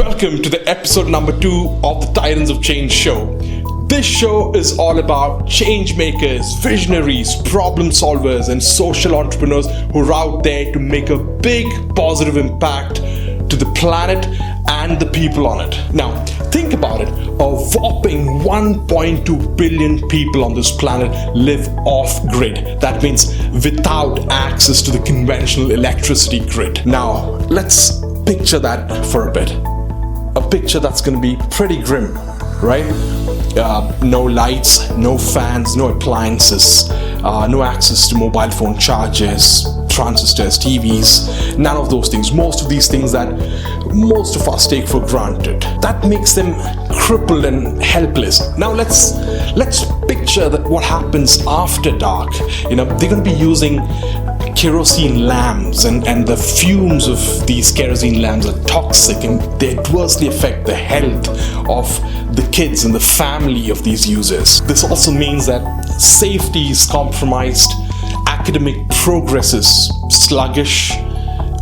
Welcome to the episode number 2 of the Titans of Change show. This show is all about change makers, visionaries, problem solvers, and social entrepreneurs who are out there to make a big positive impact to the planet and the people on it. Now, think about it. A whopping 1.2 billion people on this planet live off-grid. That means without access to the conventional electricity grid. Now, let's picture that for a bit. A picture that's going to be pretty grim, right? No lights, no fans, no appliances, no access to mobile phone chargers, transistors, TVs, none of those things. Most of these things that most of us take for granted. That makes them crippled and helpless. Now let's picture that what happens after dark. They're going to be using kerosene lamps, and the fumes of these kerosene lamps are toxic and they adversely affect the health of the kids and the family of these users. This also means that safety is compromised, academic progress is sluggish,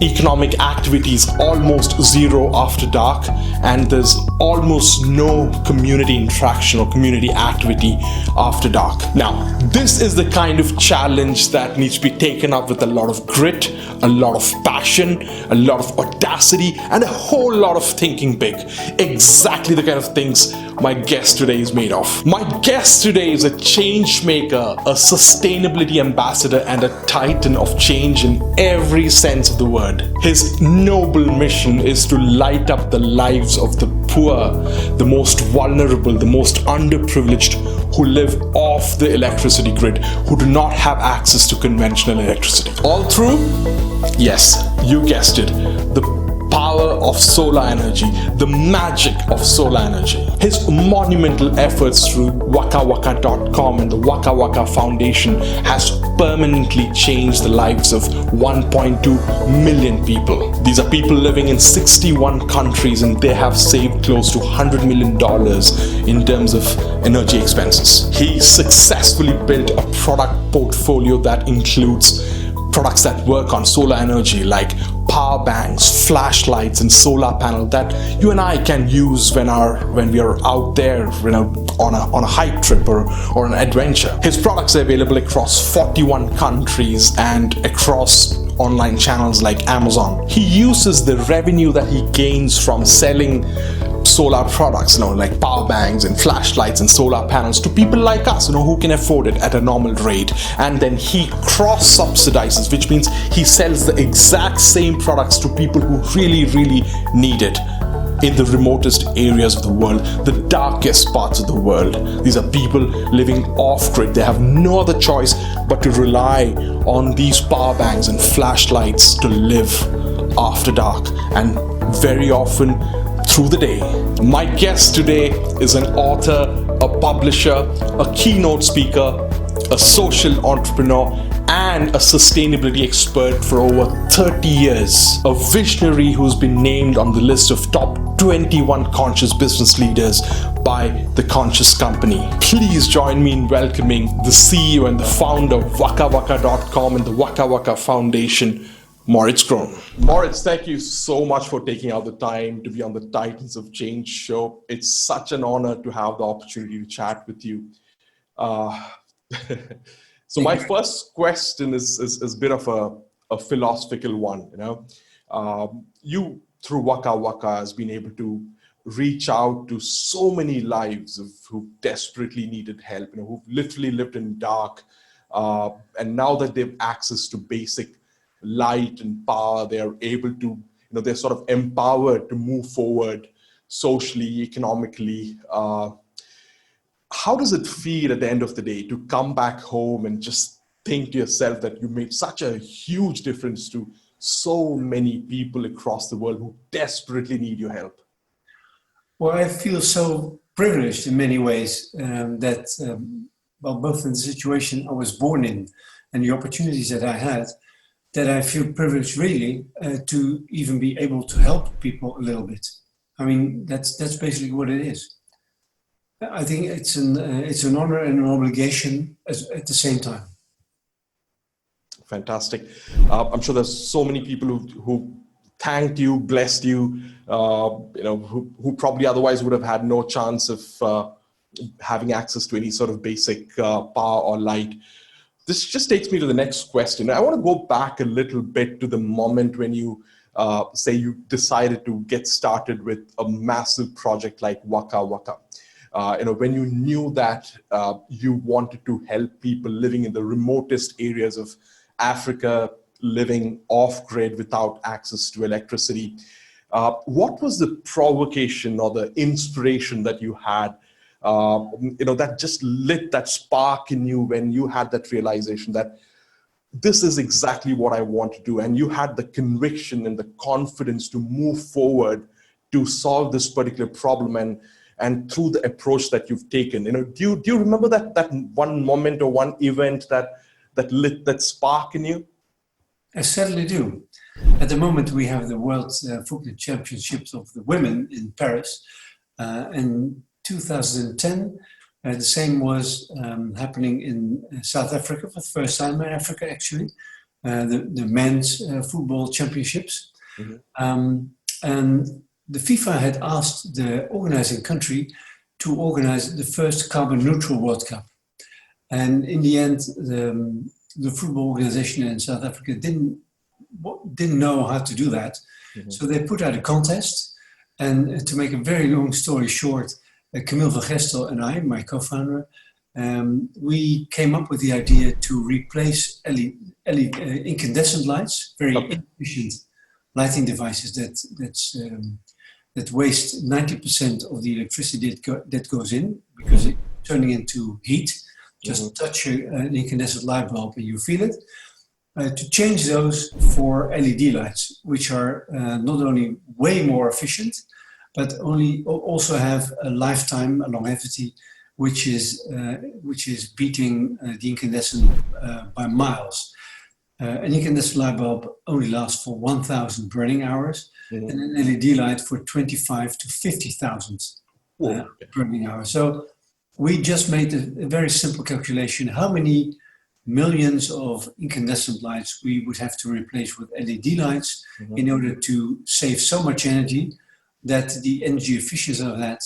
economic activity is almost zero after dark, and there's almost no community interaction or community activity after dark. Now, this is the kind of challenge that needs to be taken up with a lot of grit, a lot of passion, a lot of audacity, and a whole lot of thinking big. Exactly the kind of things my guest today is made of. My guest today is a change maker, a sustainability ambassador, and a titan of change in every sense of the word. His noble mission is to light up the lives of the poor, the most vulnerable, the most underprivileged, who live off the electricity grid, who do not have access to conventional electricity. All through? Yes, you guessed it. The power of solar energy, the magic of solar energy. His monumental efforts through wakawaka.com and the Waka Waka Foundation has permanently changed the lives of 1.2 million people. These are people living in 61 countries, and they have saved close to $100 million in terms of energy expenses. He successfully built a product portfolio that includes products that work on solar energy, like power banks, flashlights, and solar panel that you and I can use when we are out there, on a hike trip or an adventure. His products are available across 41 countries and across online channels like Amazon. He uses the revenue that he gains from selling solar products, like power banks and flashlights and solar panels, to people like us, who can afford it at a normal rate. And then he cross-subsidizes, which means he sells the exact same products to people who really, really need it in the remotest areas of the world, the darkest parts of the world. These are people living off-grid. They have no other choice but to rely on these power banks and flashlights to live after dark, and very often through the day. My guest today is an author, a publisher, a keynote speaker, a social entrepreneur, and a sustainability expert for over 30 years. A visionary who's been named on the list of top 21 conscious business leaders by The Conscious Company. Please join me in welcoming the CEO and the founder of wakawaka.com and the Waka Waka Foundation, Maurits Groen. Maurits, thank you so much for taking out the time to be on the Titans of Change show. It's such an honor to have the opportunity to chat with you. So my first question is a bit of a philosophical one. You, through Waka Waka, has been able to reach out to so many lives who desperately needed help, who've literally lived in dark, and now that they've access to basic light and power, they are able to, they're sort of empowered to move forward socially, economically. How does it feel at the end of the day to come back home and just think to yourself that you made such a huge difference to so many people across the world who desperately need your help? Well, I feel so privileged in many ways that, both in the situation I was born in and the opportunities that I had, that I feel privileged really to even be able to help people a little bit. I mean, that's basically what it is. I think it's an honor and an obligation at the same time. Fantastic. I'm sure there's so many people who thanked you, blessed you, who probably otherwise would have had no chance of having access to any sort of basic power or light. This just takes me to the next question. I want to go back a little bit to the moment when you say you decided to get started with a massive project like Waka Waka. When you knew that you wanted to help people living in the remotest areas of Africa, living off-grid without access to electricity. What was the provocation or the inspiration that you had, that just lit that spark in you when you had that realization that this is exactly what I want to do, and you had the conviction and the confidence to move forward to solve this particular problem, and through the approach that you've taken? Do you remember that one moment or one event that lit that spark in you? I certainly do. At the moment, we have the World Football Championships of the Women in Paris. In 2010, the same was happening in South Africa for the first time in Africa, actually. The men's football championships. Mm-hmm. And the FIFA had asked the organizing country to organize the first carbon neutral World Cup. And in the end, the football organization in South Africa didn't know how to do that. Mm-hmm. So they put out a contest. And to make a very long story short, Camille van Gestel and I, my co-founder, we came up with the idea to replace incandescent lights, very inefficient lighting devices that waste 90% of the electricity that goes in, because it's turning into heat. Just touch an incandescent light bulb and you feel it. To change those for LED lights, which are not only way more efficient, but also have a lifetime, a longevity, which is beating the incandescent by miles. An incandescent light bulb only lasts for 1,000 burning hours, and an LED light for 25 to 50,000 burning hours. So we just made a very simple calculation: how many millions of incandescent lights we would have to replace with LED lights in order to save so much energy that the energy efficiency of that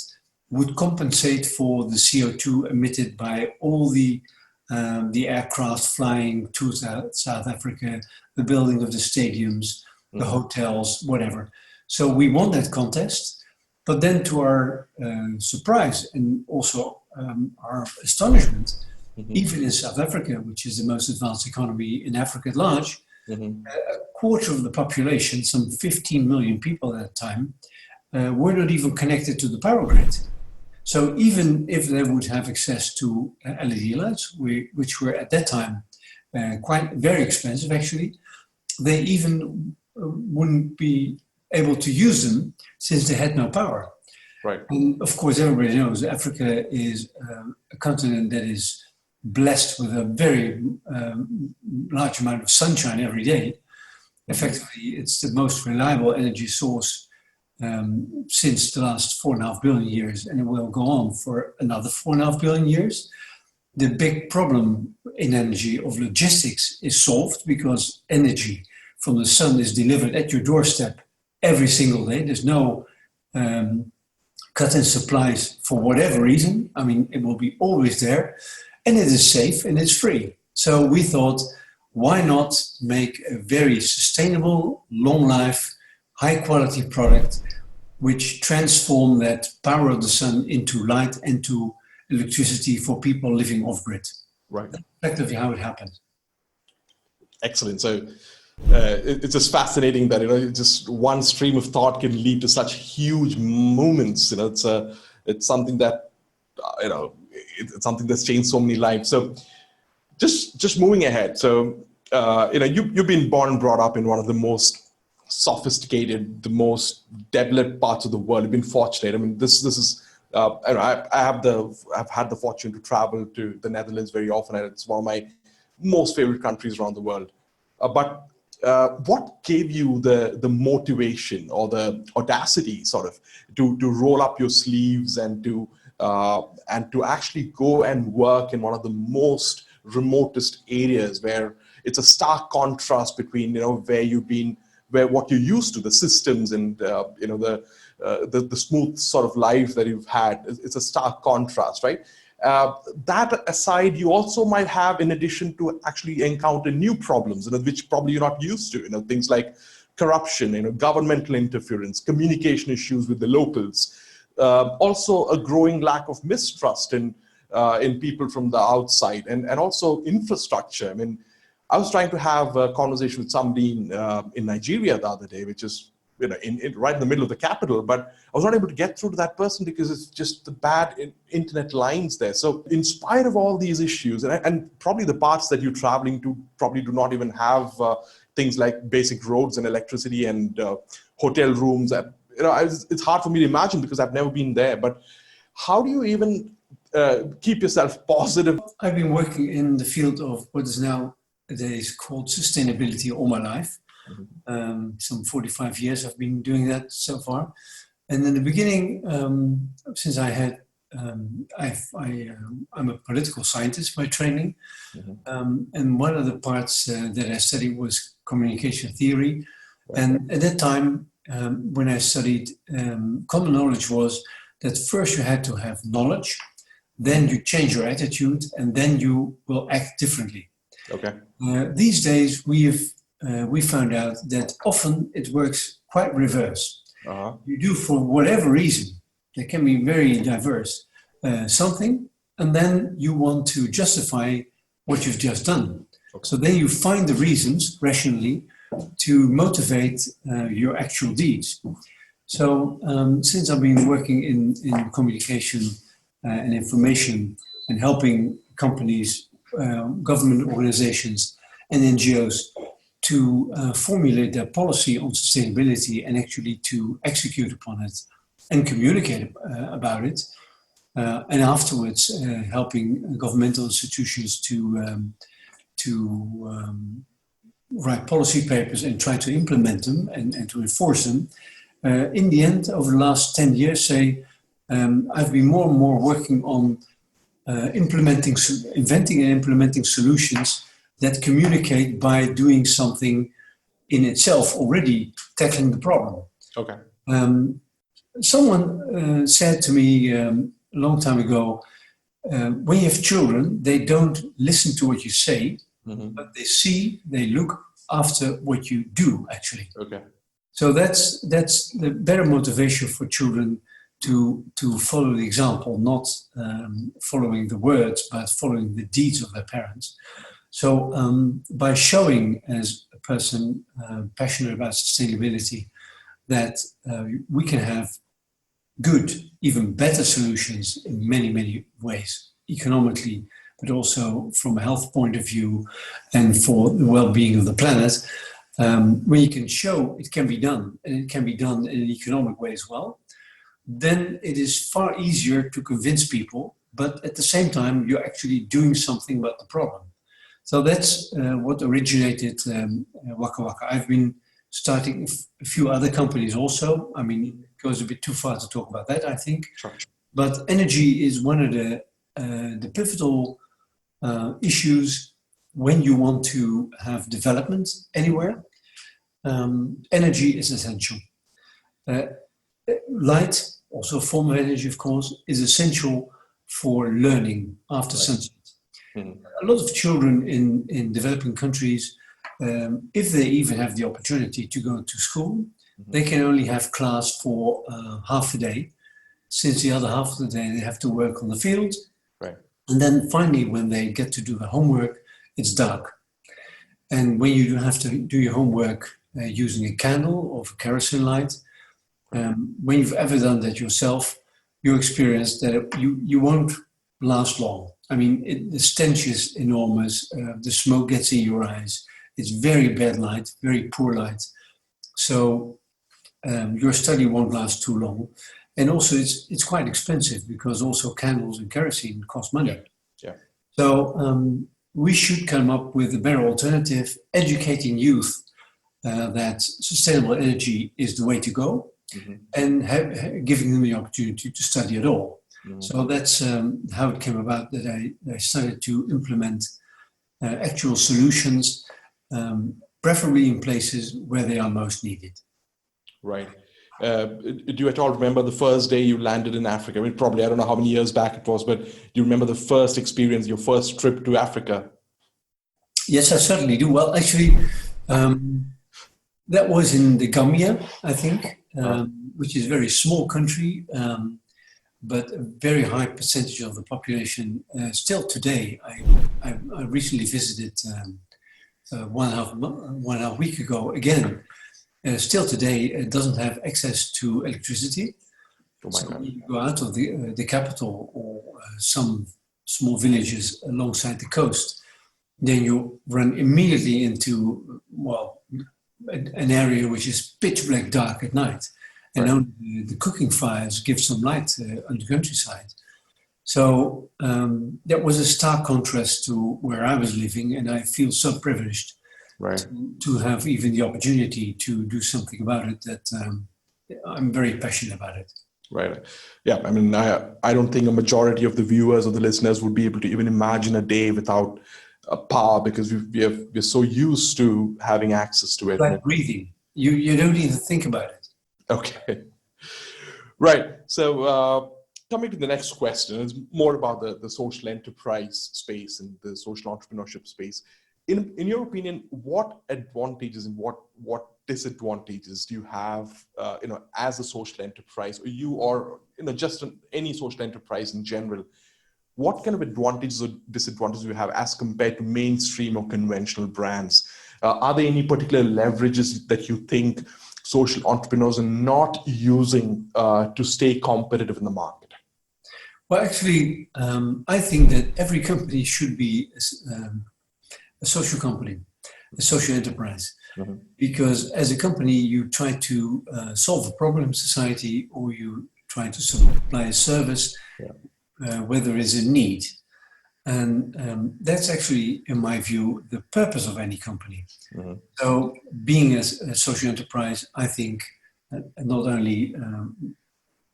would compensate for the CO2 emitted by all the aircraft flying to South Africa, the building of the stadiums, the hotels, whatever. So we won that contest, but then to our surprise and also our astonishment, even in South Africa, which is the most advanced economy in Africa at large, a quarter of the population, some 15 million people at that time, were not even connected to the power grid. So even if they would have access to LED lights, which were at that time quite very expensive actually, they even wouldn't be able to use them since they had no power. Right. And of course, everybody knows Africa is a continent that is blessed with a very large amount of sunshine every day. Effectively, it's the most reliable energy source since the last 4.5 billion years, and it will go on for another 4.5 billion years. The big problem in energy of logistics is solved because energy from the sun is delivered at your doorstep every single day. There's no cut in supplies for whatever reason. I mean, it will be always there, and it is safe and it's free. So we thought, why not make a very sustainable, long life, high quality product which transform that power of the sun into light and to electricity for people living off grid. Right. That's effectively how it happened. Excellent. So it's just fascinating that just one stream of thought can lead to such huge movements. It's something that it's something that's changed so many lives. So just moving ahead. So you've been born and brought up in one of the most sophisticated, the most developed parts of the world. You've been fortunate. I mean, this is. I've had the fortune to travel to the Netherlands very often, and it's one of my most favorite countries around the world. But what gave you the motivation or the audacity, sort of, to roll up your sleeves and to actually go and work in one of the most remotest areas, where it's a stark contrast between where you've been where what you're used to, the systems and the smooth sort of life that you've had, it's a stark contrast, right? That aside, you also might have, in addition to actually encounter new problems, which probably you're not used to, things like corruption, governmental interference, communication issues with the locals, also a growing lack of mistrust in people from the outside, and also infrastructure. I mean, I was trying to have a conversation with somebody in Nigeria the other day, which is right in the middle of the capital, but I was not able to get through to that person because it's just the bad internet lines there. So in spite of all these issues, and probably the parts that you're traveling to probably do not even have things like basic roads and electricity and hotel rooms. It's hard for me to imagine because I've never been there. But how do you even keep yourself positive? I've been working in the field of what is nowadays called sustainability all my life. Some 45 years I've been doing that so far. And in the beginning, since I'm a political scientist by training, and one of the parts that I studied was communication theory. And at that time, when I studied, common knowledge was that first you had to have knowledge, then you change your attitude, and then you will act differently. Okay. These days, we found out that often it works quite reverse. You do, for whatever reason, that can be very diverse, something, and then you want to justify what you've just done. Okay. So then you find the reasons rationally to motivate your actual deeds. So since I've been working in communication and information and helping companies, government organizations and NGOs to formulate their policy on sustainability and actually to execute upon it and communicate about it. And afterwards, helping governmental institutions to write policy papers and try to implement them and to enforce them. In the end, over the last 10 years, I've been more and more working on inventing and implementing solutions that communicate by doing something in itself already tackling the problem. Okay. Someone said to me a long time ago, when you have children, they don't listen to what you say, but they look after what you do, actually. Okay. So that's the better motivation for children to follow the example, not following the words, but following the deeds of their parents. So by showing as a person passionate about sustainability that we can have good, even better solutions in many, many ways, economically, but also from a health point of view and for the well-being of the planet, when you can show it can be done, and it can be done in an economic way as well, then it is far easier to convince people, but at the same time, you're actually doing something about the problem. So that's what originated Waka Waka. I've been starting a few other companies also. I mean, it goes a bit too far to talk about that, I think. Sure. But energy is one of the pivotal issues when you want to have development anywhere. Energy is essential. Light, also a form of energy, of course, is essential for learning after sunset. A lot of children in developing countries, if they even have the opportunity to go to school, they can only have class for half a day, since the other half of the day they have to work on the field. Right. And then finally, when they get to do their homework, it's dark. And when you have to do your homework using a candle or a kerosene light, when you've ever done that yourself, you experience that you won't last long. I mean, the stench is enormous. The smoke gets in your eyes. It's very bad light, very poor light. So your study won't last too long. And also it's quite expensive because also candles and kerosene cost money. Yeah. So we should come up with a better alternative, educating youth that sustainable energy is the way to go, and giving them the opportunity to study at all. So that's how it came about that I started to implement actual solutions preferably in places where they are most needed. Right. Do you at all remember the first day you landed in Africa? I mean, probably, I don't know how many years back it was, but do you remember the first experience, your first trip to Africa? Yes, I certainly do. Well, actually, that was in the Gambia, I think, which is a very small country, but a very high percentage of the population. Still today, I recently visited 1.5 week ago again. Still today, it doesn't have access to electricity. Oh my So God. when you go out of the capital or some small villages alongside the coast, then you run immediately into, well, an area which is pitch black dark at night. And Right. only the cooking fires give some light on the countryside. So that was a stark contrast to where I was living, and I feel so privileged Right. to have even the opportunity to do something about it, that I'm very passionate about it. Right. Yeah. I mean, I don't think a majority of the viewers or the listeners would be able to even imagine a day without power, because we're so used to having access to it. Like breathing, you don't even think about it. Okay. Right. So coming to the next question, is more about the social enterprise space and the social entrepreneurship space. In your opinion, what advantages and what disadvantages do you have, as a social enterprise, or just any social enterprise in general? What kind of advantages or disadvantages do you have as compared to mainstream or conventional brands? Are there any particular leverages that you think social entrepreneurs are not using to stay competitive in the market? Well, actually, I think that every company should be a social company, a social enterprise. Mm-hmm. Because as a company, you try to solve a problem in society, or you try to supply a service where there is a need. And that's actually, in my view, the purpose of any company. Mm-hmm. So being a social enterprise, I think, not only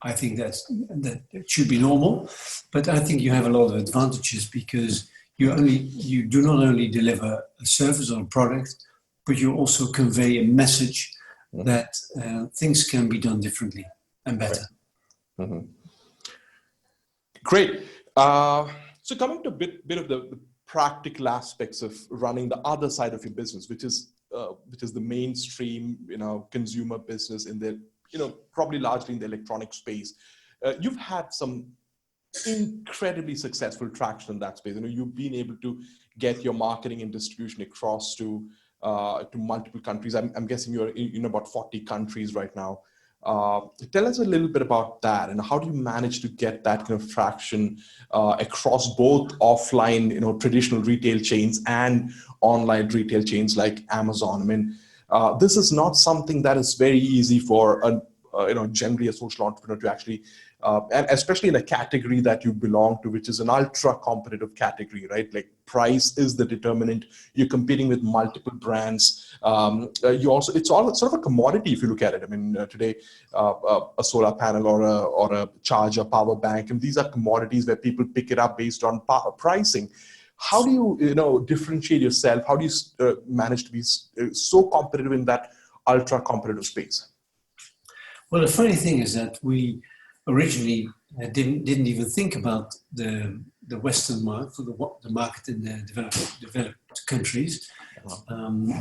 I think that it should be normal, but I think you have a lot of advantages, because you do not only deliver a service or a product, but you also convey a message that things can be done differently and better. Right. Mm-hmm. Great. So coming to a bit of the practical aspects of running the other side of your business, which is the mainstream, consumer business in the, probably largely in the electronic space. You've had some incredibly successful traction in that space. You've been able to get your marketing and distribution across to multiple countries. I'm guessing you're in about 40 countries right now. Tell us a little bit about that, and how do you manage to get that kind of traction across both offline, traditional retail chains and online retail chains like Amazon? I mean, this is not something that is very easy for generally a social entrepreneur to actually, and especially in a category that you belong to, which is an ultra competitive category, right? Like price is the determinant. You're competing with multiple brands. It's all sort of a commodity if you look at it. I mean, today, a solar panel or a charger, power bank, and these are commodities where people pick it up based on pricing. How do you, differentiate yourself? How do you manage to be so competitive in that ultra competitive space? Well, the funny thing is that we originally didn't even think about the Western market, the market in the developed countries.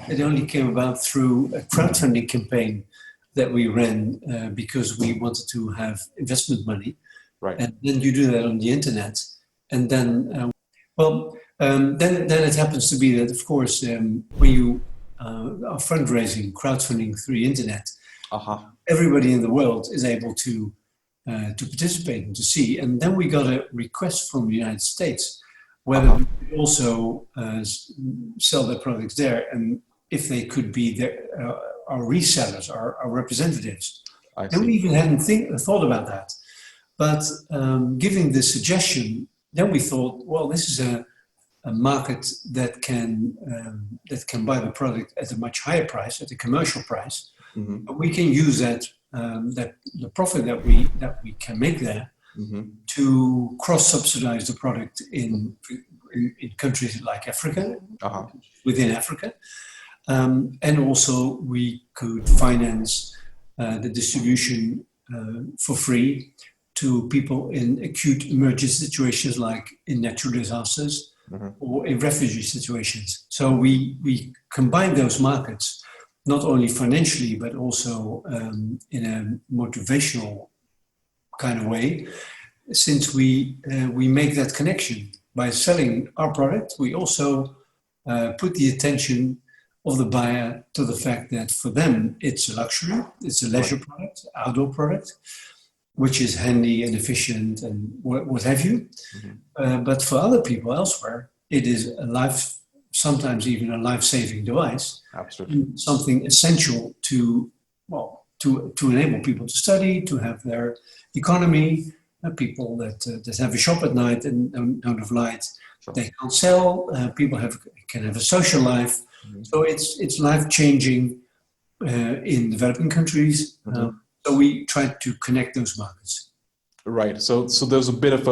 It only came about through a crowdfunding campaign that we ran because we wanted to have investment money. Right. And then you do that on the internet, and then then it happens to be that, of course, when you are fundraising, crowdfunding through the internet, everybody in the world is able to participate and to see. And then we got a request from the United States whether we could also sell their products there, and if they could be our resellers, our representatives. And we even hadn't thought about that. But giving the suggestion, then we thought, well, this is a market that can buy the product at a much higher price, at a commercial price. Mm-hmm. We can use that the profit that we can make there to cross-subsidize the product in countries like Africa, within Africa. And also we could finance the distribution for free to people in acute emergency situations, like in natural disasters or in refugee situations. So we combine those markets, not only financially, but also in a motivational kind of way, since we make that connection. By selling our product, we also put the attention of the buyer to the fact that for them it's a luxury, it's a leisure product, outdoor product, which is handy and efficient and what have you. But for other people elsewhere, it is a life, sometimes even a life-saving device. Absolutely. Something essential to enable people to study, to have their economy. People that have a shop at night and don't have light, they can't sell. People can have a social life. So it's life-changing in developing countries. So we try to connect those markets. Right. So there's a bit of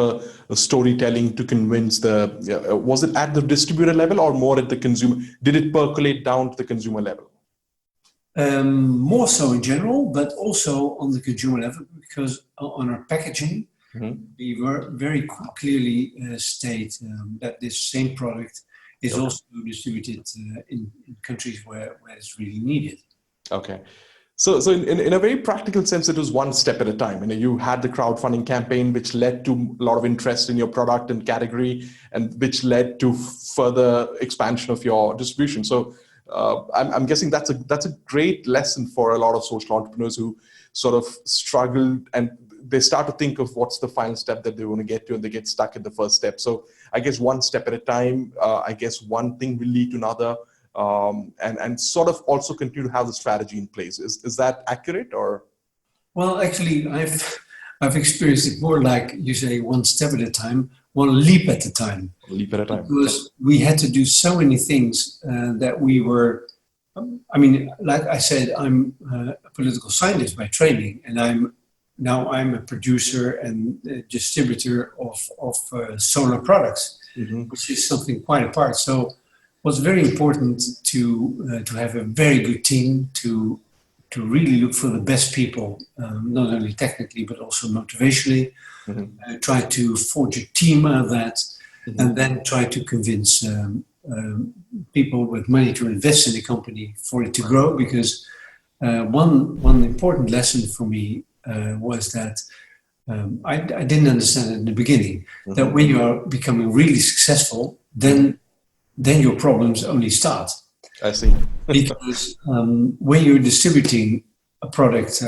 a storytelling to convince was it at the distributor level or more at the consumer? Did it percolate down to the consumer level? More so in general, but also on the consumer level, because on our packaging, we were very clearly state that this same product is also distributed in countries where it's really needed. Okay. So in a very practical sense, it was one step at a time. You had the crowdfunding campaign, which led to a lot of interest in your product and category, and which led to further expansion of your distribution. So I'm guessing that's a great lesson for a lot of social entrepreneurs who sort of struggle and they start to think of what's the final step that they want to get to, and they get stuck at the first step. So I guess one step at a time, I guess one thing will lead to another, and sort of also continue to have the strategy in place. Is that accurate, or? Well, actually, I've experienced it more like you say, one step at a time, one leap at a time. A leap at a time. Because we had to do so many things that we were. I mean, like I said, I'm a political scientist by training, and I'm a producer and a distributor of solar products, which is something quite apart. So, what's very important to have a very good team to really look for the best people, not only technically but also motivationally. Try to forge a team out of that, and then try to convince people with money to invest in the company for it to grow. Because one important lesson for me was that I didn't understand it in the beginning, that when you are becoming really successful, then your problems only start. I see. Because when you're distributing a product,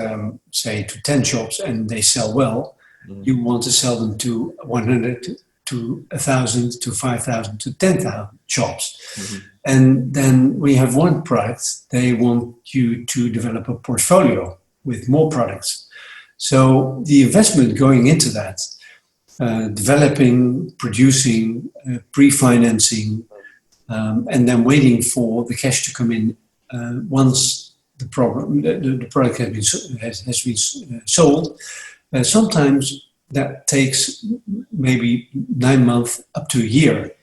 say to 10 shops, and they sell well, you want to sell them to 100, to 1,000, to 5,000, to 10,000 shops. And then we have one product, they want you to develop a portfolio with more products. So the investment going into that, developing, producing, pre-financing, and then waiting for the cash to come in once the product has been sold. Sometimes that takes maybe 9 months up to a year,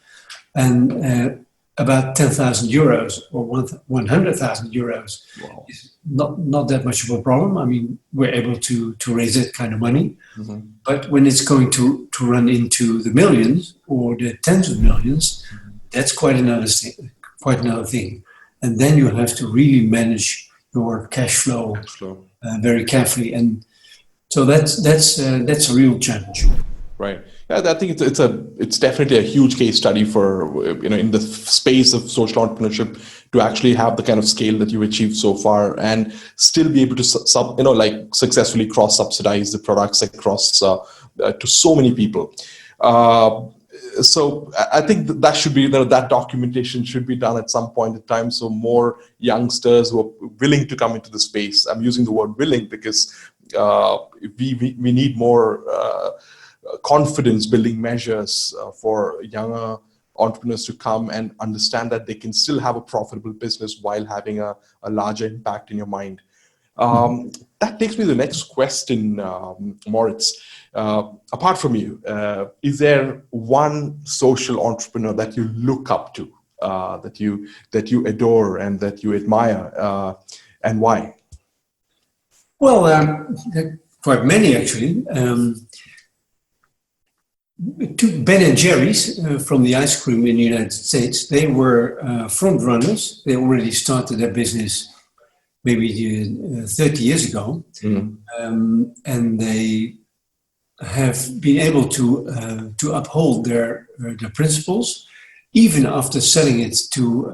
and about 10,000 euros or 100,000 euros is not that much of a problem. I mean, we're able to raise that kind of money, but when it's going to run into the millions or the tens of millions, that's quite another thing. And then you have to really manage your cash flow very carefully, and so that's a real challenge. Right. Yeah, I think it's definitely a huge case study for in the space of social entrepreneurship to actually have the kind of scale that you've achieved so far and still be able to successfully cross subsidize the products across to so many people. So I think that should be that documentation should be done at some point in time, so more youngsters who are willing to come into the space. I'm using the word willing because we need more confidence building measures for younger entrepreneurs to come and understand that they can still have a profitable business while having a larger impact in your mind. That takes me to the next question, Maurits. Apart from you, is there one social entrepreneur that you look up to that you adore and that you admire, and why? Well, quite many actually. Ben and Jerry's from the ice cream in the United States, they were front runners. They already started their business maybe 30 years ago, and they have been able to uphold their principles, even after selling it to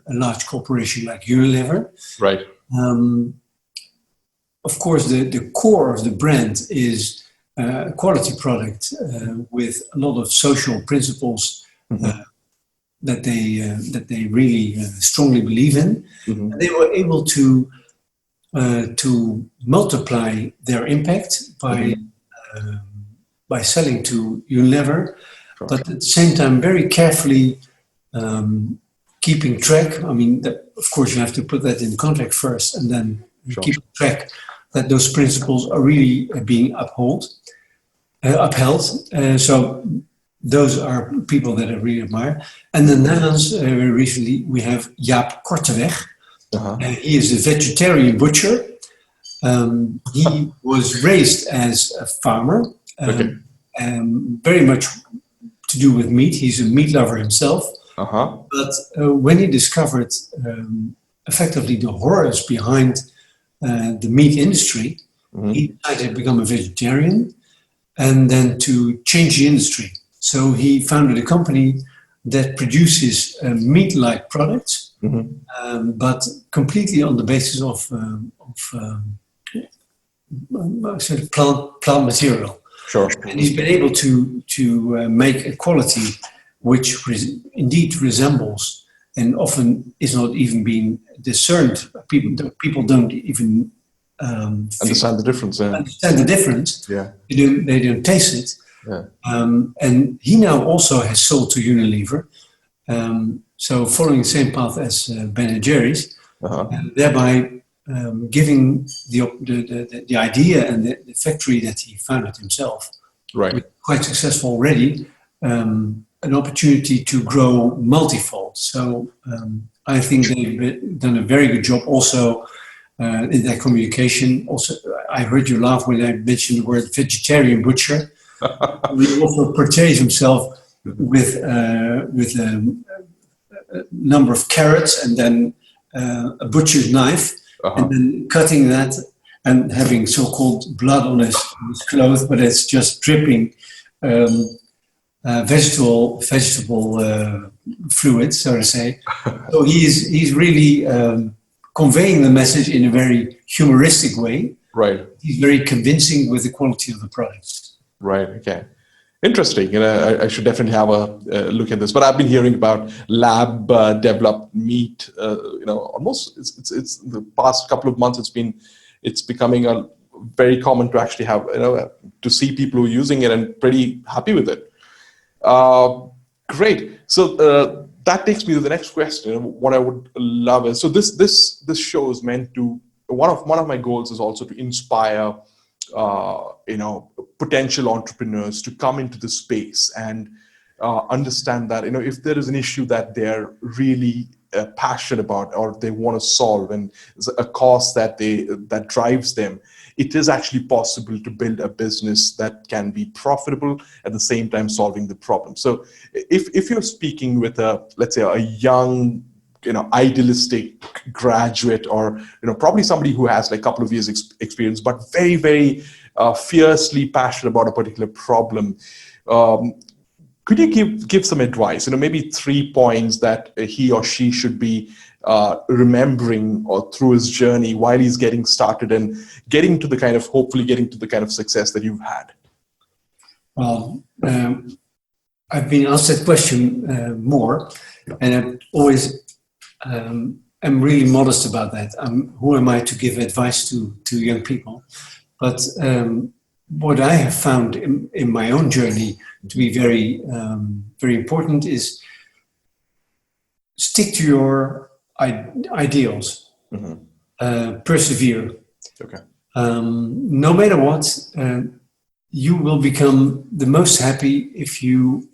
a large corporation like Unilever. Right. Of course, the core of the brand is a quality product with a lot of social principles that they really strongly believe in. And they were able to multiply their impact by selling to Unilever, but at the same time very carefully keeping track. I mean, of course, you have to put that in context first, and then keep track that those principles are really being upheld. So those are people that I really admire. And in the Netherlands, recently we have Jaap Korteweg. He is a vegetarian butcher. He was raised as a farmer, very much to do with meat. He's a meat lover himself. But when he discovered effectively the horrors behind the meat industry, he decided to become a vegetarian and then to change the industry. So he founded a company that produces meat-like products, but completely on the basis of sort of plant material. And he's been able to make a quality which indeed resembles and often is not even being discerned. People don't even understand the difference. Understand the difference. Yeah. They don't taste it. Yeah. And he now also has sold to Unilever. So following the same path as Ben and Jerry's, and thereby giving the idea and the factory that he founded himself, quite successful already, an opportunity to grow multifold. So I think they've done a very good job also in their communication. Also, I heard you laugh when I mentioned the word vegetarian butcher. He also portrays himself with a number of carrots and then a butcher's knife, and then cutting that and having so-called blood on his clothes, but it's just dripping vegetable fluid, so to say. So he's really conveying the message in a very humoristic way. Right. He's very convincing with the quality of the products. Right. Okay. Interesting. I should definitely have a look at this. But I've been hearing about lab developed meat. Almost it's the past couple of months. It's becoming a very common to actually have to see people who are using it and pretty happy with it. Great. So that takes me to the next question. What I would love is, so this show is meant to, one of my goals is also to inspire potential entrepreneurs to come into the space and understand that if there is an issue that they're really passionate about or they want to solve, and it's a cause that drives them, it is actually possible to build a business that can be profitable at the same time solving the problem. So if you're speaking with let's say a young idealistic graduate, or probably somebody who has like a couple of years experience but very, very fiercely passionate about a particular problem, could you give some advice, maybe 3 points that he or she should be remembering or through his journey while he's getting started and hopefully getting to the kind of success that you've had? Well, I've been asked that question more, and I'm always I'm really modest about that. Who am I to give advice to young people? But what I have found in my own journey to be very, very important is stick to your ideals. Persevere. Okay. No matter what, you will become the most happy if you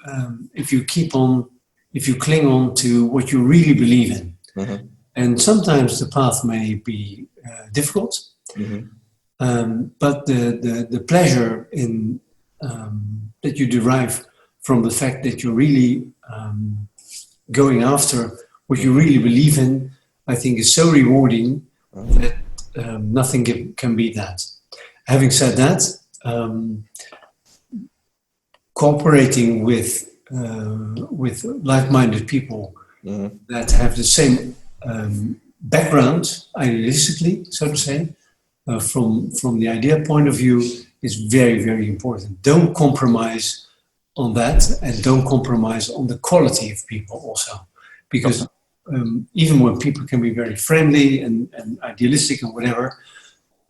keep on if you cling on to what you really believe in. Mm-hmm. And sometimes the path may be difficult, but the pleasure in that you derive from the fact that you're really going after what you really believe in, I think is so rewarding that nothing can beat that. Having said that, cooperating with like-minded people that have the same background, idealistically, so to say, from the idea point of view, is very, very important. Don't compromise on that, and don't compromise on the quality of people also, because even when people can be very friendly and idealistic and whatever,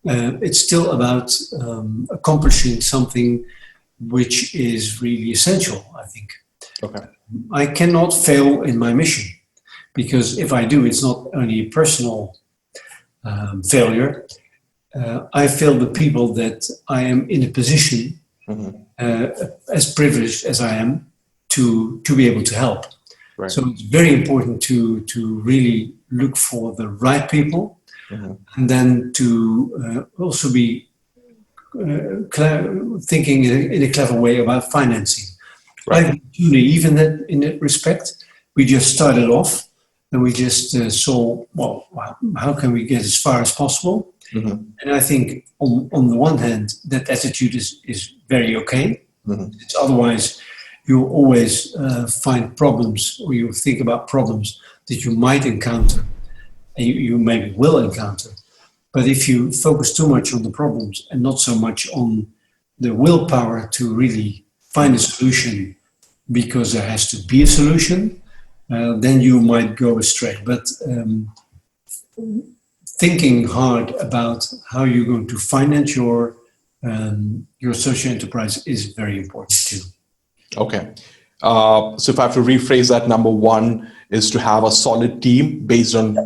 it's still about accomplishing something which is really essential, I think. Okay. I cannot fail in my mission, because if I do, it's not only a personal failure. I fail the people that I am in a position, as privileged as I am, to be able to help. Right. So it's very important to really look for the right people, and then to also be thinking in a clever way about financing. Right. Even that in that respect, we just started off and we just saw, well, how can we get as far as possible? And I think on the one hand, that attitude is very okay. It's otherwise, you always find problems, or you think about problems that you might encounter, and you maybe will encounter. But if you focus too much on the problems and not so much on the willpower to really find a solution, because there has to be a solution, then you might go astray. But thinking hard about how you're going to finance your social enterprise is very important too. Okay. So if I have to rephrase that, number one is to have a solid team based on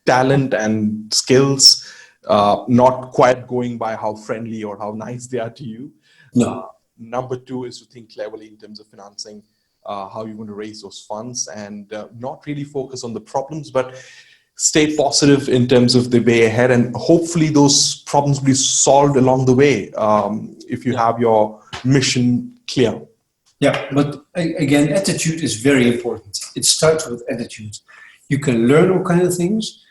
talent and skills, not quite going by how friendly or how nice they are to you. No. Number two is to think cleverly in terms of financing, how you're going to raise those funds, and not really focus on the problems, but stay positive in terms of the way ahead. And hopefully those problems will be solved along the way if you have your mission clear. Yeah, but again, attitude is very important. It starts with attitude. You can learn all kinds of things.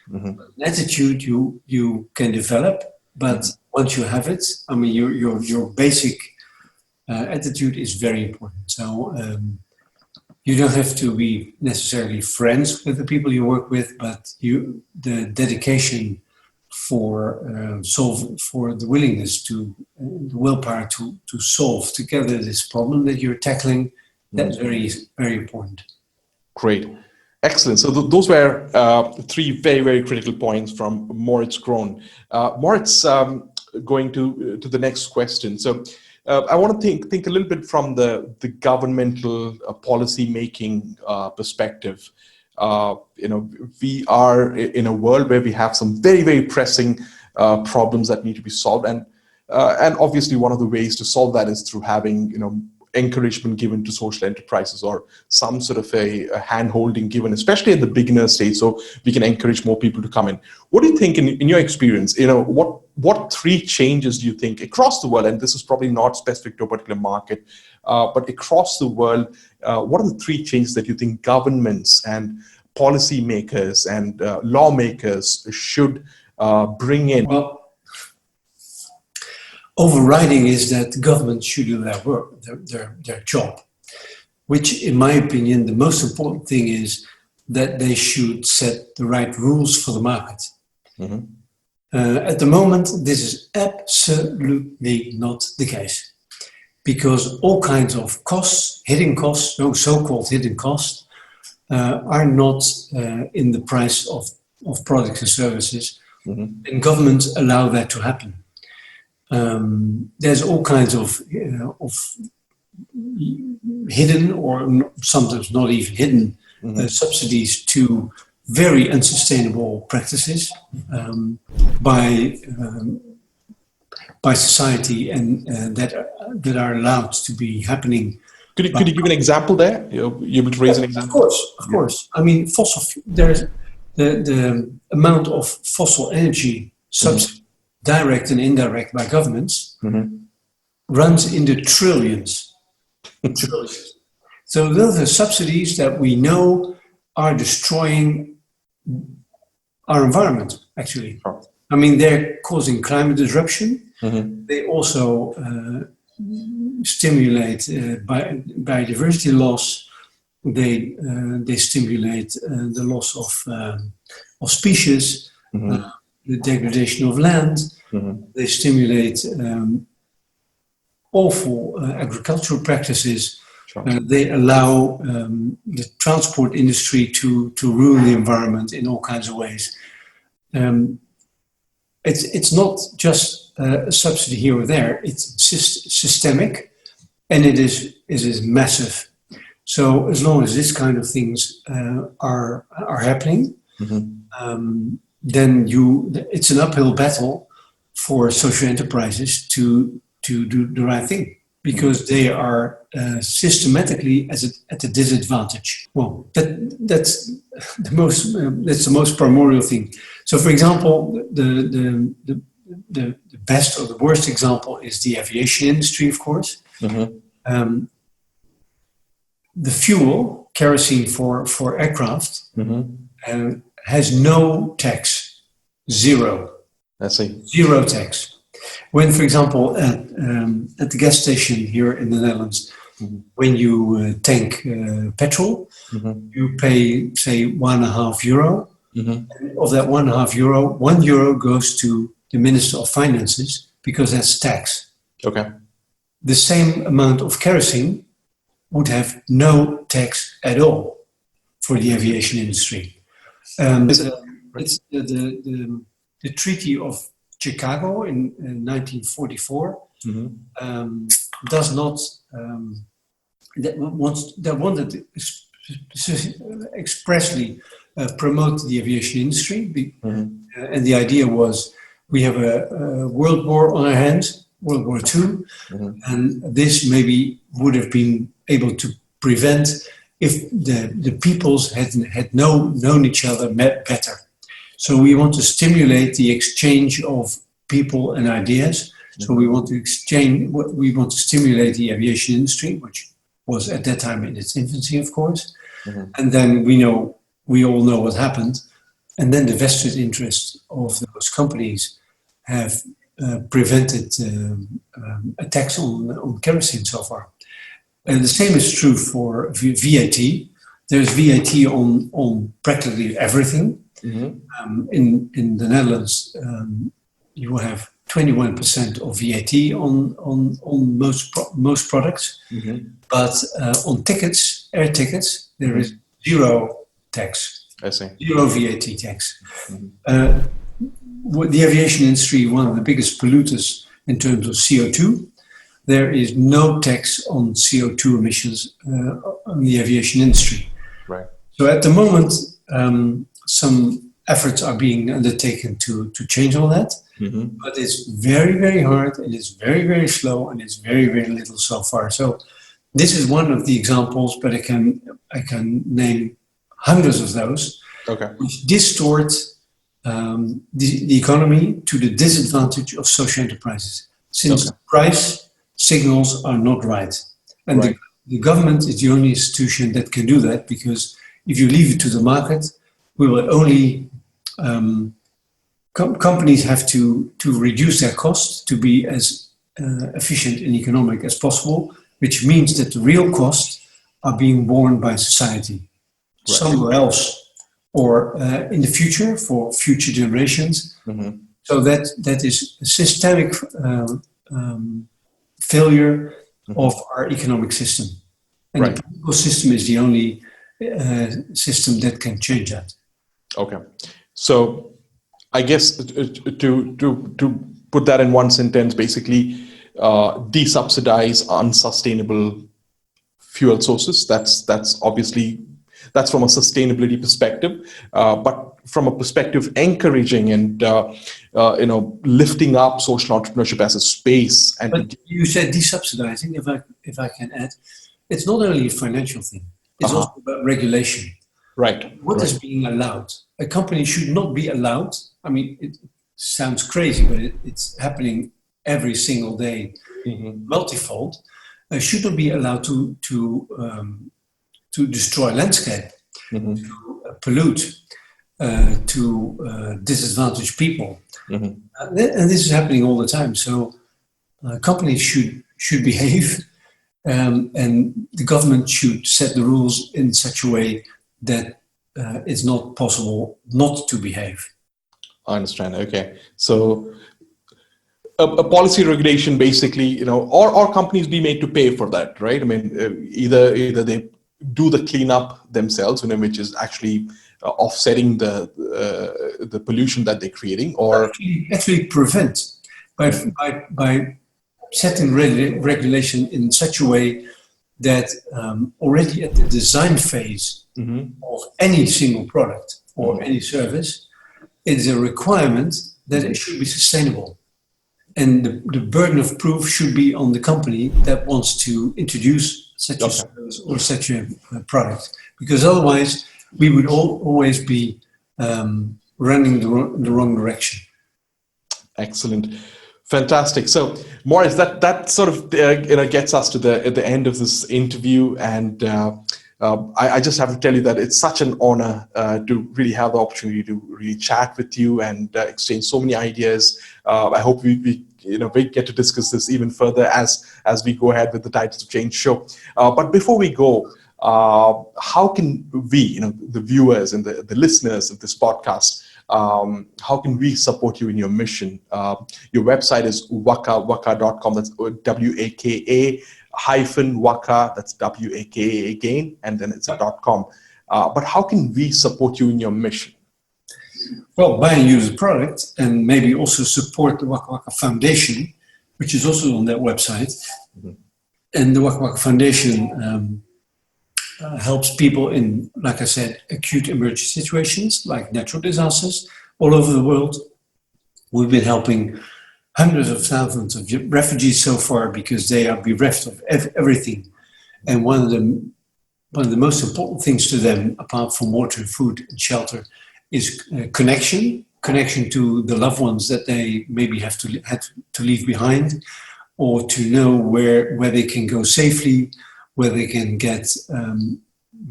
Attitude you can develop, but once you have it, I mean, your basic attitude is very important. So you don't have to be necessarily friends with the people you work with, but the dedication for the willingness to the willpower to solve together this problem that you're tackling, that's very, very important. Great. Excellent. So those were three very, very critical points from Maurits Groen. Maurits, going to the next question. So I want to think a little bit from the governmental policy making perspective. We are in a world where we have some very, very pressing problems that need to be solved, and obviously one of the ways to solve that is through having encouragement given to social enterprises, or some sort of a hand-holding given, especially at the beginner stage, so we can encourage more people to come in. What do you think, in your experience, what three changes do you think across the world, and this is probably not specific to a particular market, but across the world, what are the three changes that you think governments and policymakers and lawmakers should bring in? Well, overriding is that government should do their work, their job, which, in my opinion, the most important thing is that they should set the right rules for the market. At the moment, this is absolutely not the case, because all kinds of costs, hidden costs, so-called hidden costs, are not in the price of products and services, and governments allow that to happen. There's all kinds of hidden, or sometimes not even hidden, subsidies to very unsustainable practices by society, and that are allowed to be happening Could you give an example there? You able to raise an example? Of course. I mean, there's the amount of fossil energy subsidies, direct and indirect by governments, runs in the trillions. Trillions. So those are subsidies that we know are destroying our environment, actually. I mean, they're causing climate disruption. They also stimulate biodiversity loss. They stimulate the loss of species, the degradation of land. They stimulate awful agricultural practices. They allow the transport industry to ruin the environment in all kinds of ways. It's not just a subsidy here or there. It's systemic, and it is massive. So as long as this kind of things are happening, then it's an uphill battle for social enterprises to do the right thing, because they are systematically at a disadvantage. Well, that's the most primordial thing. So, for example, the best or the worst example is the aviation industry, of course. The fuel, kerosene for aircraft, has no tax, zero. I see. Zero tax. When, for example, at the gas station here in the Netherlands, when you tank petrol, you pay, say, €1.5. And of that €1.5, €1 goes to the Minister of Finances, because that's tax. Okay. The same amount of kerosene would have no tax at all for the aviation industry. It's the Treaty of Chicago in 1944 does not that wanted expressly promote the aviation industry, and the idea was we have a world war on our hands, World War II, and this maybe would have been able to prevent if the peoples had known each other better. So we want to stimulate the exchange of people and ideas. So we want to stimulate the aviation industry, which was at that time in its infancy, of course. And then we all know what happened. And then the vested interests of those companies have prevented a tax on kerosene so far. And the same is true for VAT. There's VAT on practically everything. In the Netherlands, you have 21% of VAT on most products, but on tickets, air tickets, there is zero tax. I see. Zero VAT tax. The aviation industry, one of the biggest polluters in terms of CO2, there is no tax on CO2 emissions on the aviation industry. Right. So at the moment, some efforts are being undertaken to change all that, but it's very, very hard, and it's very, very slow, and it's very, very little so far. So this is one of the examples, but I can name hundreds of those, which distort the economy to the disadvantage of social enterprises, since price signals are not right. And the government is the only institution that can do that, because if you leave it to the market, we will only companies have to reduce their costs to be as efficient and economic as possible, which means that the real costs are being borne by society somewhere else, or in the future for future generations. So that is a systemic failure of our economic system. And the political system is the only system that can change that. Okay. So I guess to put that in one sentence, basically, desubsidize unsustainable fuel sources. That's obviously, that's from a sustainability perspective, but from a perspective encouraging and lifting up social entrepreneurship as a space. And but you said desubsidizing, if I can add, it's not only a financial thing, it's also about regulation. Right. What is being allowed? A company should not be allowed. I mean, it sounds crazy, but it's happening every single day, multifold. Should not be allowed to destroy landscape, to pollute, to disadvantage people, and this is happening all the time. So companies should behave, and the government should set the rules in such a way that it's not possible not to behave. I understand. Okay. So a policy regulation, basically, or companies be made to pay for that, right? I mean, either they do the cleanup themselves, which is actually offsetting the pollution that they're creating, or actually prevent by setting regulation in such a way that already at the design phase of any single product or any service, it is a requirement that it should be sustainable. And the burden of proof should be on the company that wants to introduce such a service or such a product. Because otherwise, we would always be running the wrong direction. Excellent. Fantastic. So, Maurits, that sort of gets us to the end of this interview, and I just have to tell you that it's such an honor to really have the opportunity to really chat with you and exchange so many ideas. I hope we get to discuss this even further as we go ahead with the Titans of Change show. But before we go, how can we, the viewers and the listeners of this podcast, how can we support you in your mission? Your website is wakawaka.com. That's WAKA-Waka. That's WAKA again, and then it's a .com. But how can we support you in your mission? Well, buy and use the product, and maybe also support the Waka Waka Foundation, which is also on that website. And the Waka Waka Foundation helps people in, like I said, acute emergency situations like natural disasters all over the world. We've been helping hundreds of thousands of refugees so far because they are bereft of everything. And one of the most important things to them, apart from water, food, and shelter, is connection to the loved ones that they maybe had to leave behind, or to know where they can go safely, where they can get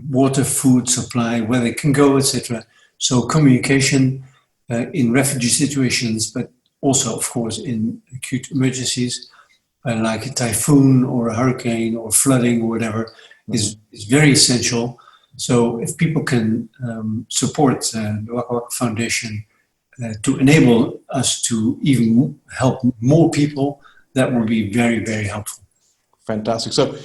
water, food supply, where they can go, etc. So communication in refugee situations, but also, of course, in acute emergencies, like a typhoon or a hurricane or flooding or whatever, is very essential. So if people can support the Waka Waka Foundation to enable us to even help more people, that will be very, very helpful. Fantastic. So,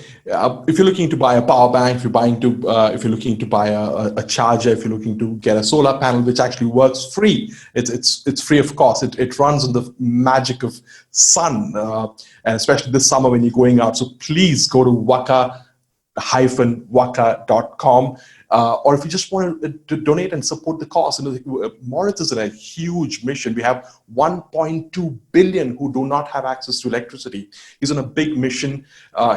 if you're looking to buy a power bank, if you're looking to buy a charger, if you're looking to get a solar panel, which actually works free, it's free of cost. It runs on the magic of sun, and especially this summer when you're going out. So please go to waka-waka.com. Or if you just want to donate and support the cause. Maurits is in a huge mission. We have 1.2 billion who do not have access to electricity. He's on a big mission.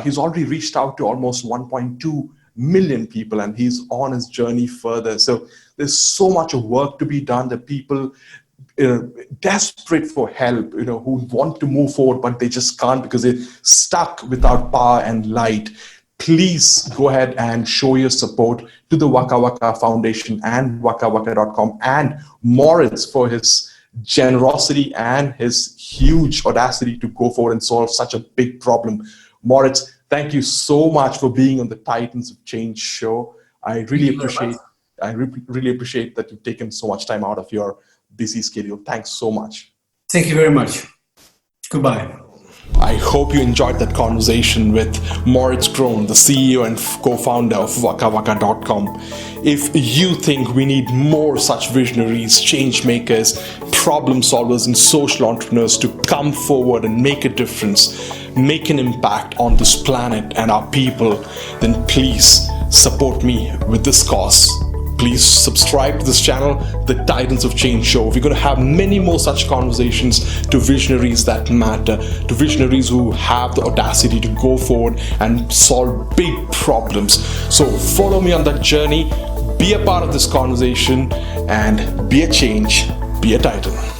He's already reached out to almost 1.2 million people, and he's on his journey further. So there's so much of work to be done. The people desperate for help, who want to move forward, but they just can't because they're stuck without power and light. Please go ahead and show your support to the Waka Waka Foundation and wakawaka.com, and Maurits for his generosity and his huge audacity to go forward and solve such a big problem. Maurits, thank you so much for being on the Titans of Change show. I really appreciate that you've taken so much time out of your busy schedule. Thanks so much. Thank you very much. Goodbye. I hope you enjoyed that conversation with Maurits Groen, the CEO and co-founder of wakawaka.com. If you think we need more such visionaries, change makers, problem solvers, and social entrepreneurs to come forward and make a difference, make an impact on this planet and our people, then please support me with this cause. please subscribe to this channel, The Titans of Change Show. We're going to have many more such conversations to visionaries that matter, to visionaries who have the audacity to go forward and solve big problems. So follow me on that journey, be a part of this conversation, and be a change, be a titan.